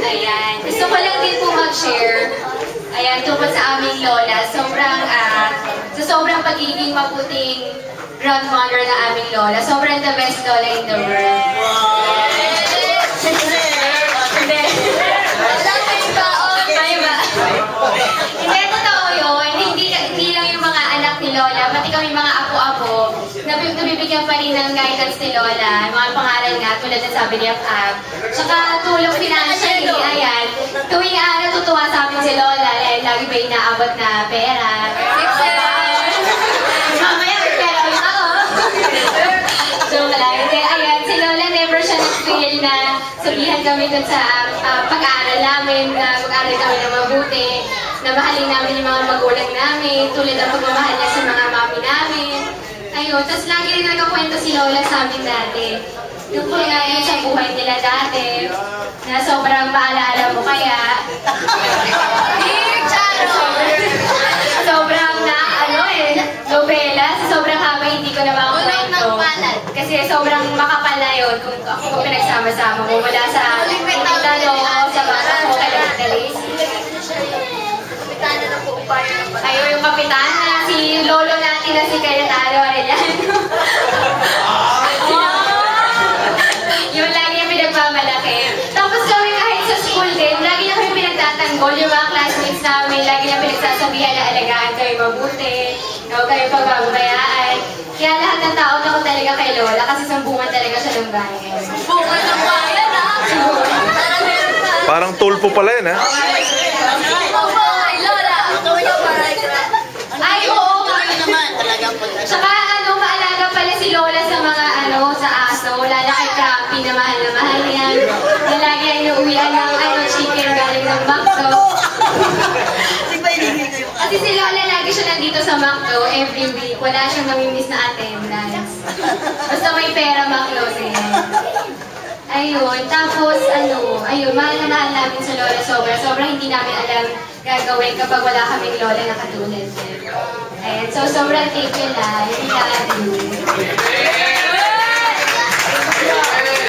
Ayan. Gusto ko lang din po mag-share. Ayan, tungkol sa aming lola. Sobrang pagiging mabuting grandmother na aming lola. Sobrang the best lola in the world. Hindi. Kayo ba? Hindi, totoo yun. Hindi lang yung mga anak ni lola, pati kami mga apo-apo, nabibigyan pa rin ng guidance ni lola. Mga pangaral nga, tulad ng sabi ni Af. Tsaka tulong financially, ayan. Tuwing natutuwa sa amin si lola, lagi ba inaabot na pera? Mamaya, pera ulit ako. Joke lang. Ayan, si lola never siya nag-feel na sabihan kami dun sa pag-aaral namin, na mag-aaral kami na mabuti, na mahalin namin yung mga magulang namin, tulad ang pagmamahal niya sa mga mami namin. Ayun, tapos lagi rin nagkakwento si lola sa amin dati. Yung po nga yun sa buhay nila dati, na sobrang maalaala mo kaya. Sobrang nobela, sobrang haba hindi ko na makakwento. Kasi sobrang makapal na yun kung ako ko pinagsama-sama mo mula sa talo, sa bata ko, kaya ayun, yung kapitana, si lolo natin na si Cayetano Arellano. Yung lagi yung pinagmamalaki. Tapos kami kahit sa school din, lagi na kami pinagtatanggol. Yung mga classmates namin, lagi na pinagsasabihan na alagaan kayo mabuti, huwag kayo pagbabayaan. Kaya lahat ng tao na ko talaga kay Lola kasi sambungan talaga siya ng bayan. Sambungan ng bayan, ha? Parang tulpo pala yan, ha? Ay, oo. Tsaka maalaga pala si Lola sa mga sa aso. Lala kay Crappy na mahal yan. Na lagi ay inuuwian ng chicken galing ng McDo. Kasi si Lola lagi siya nandito sa McDo every week. Wala siyang namimiss na attendance. Basta may pera McDo din. Ayun, tapos ayun, mahal na mahal namin sa Lola sobra hindi namin alam gagawin kapag wala kaming Lola na katulad niya. Ayan, so sobrang thank you na, we love you.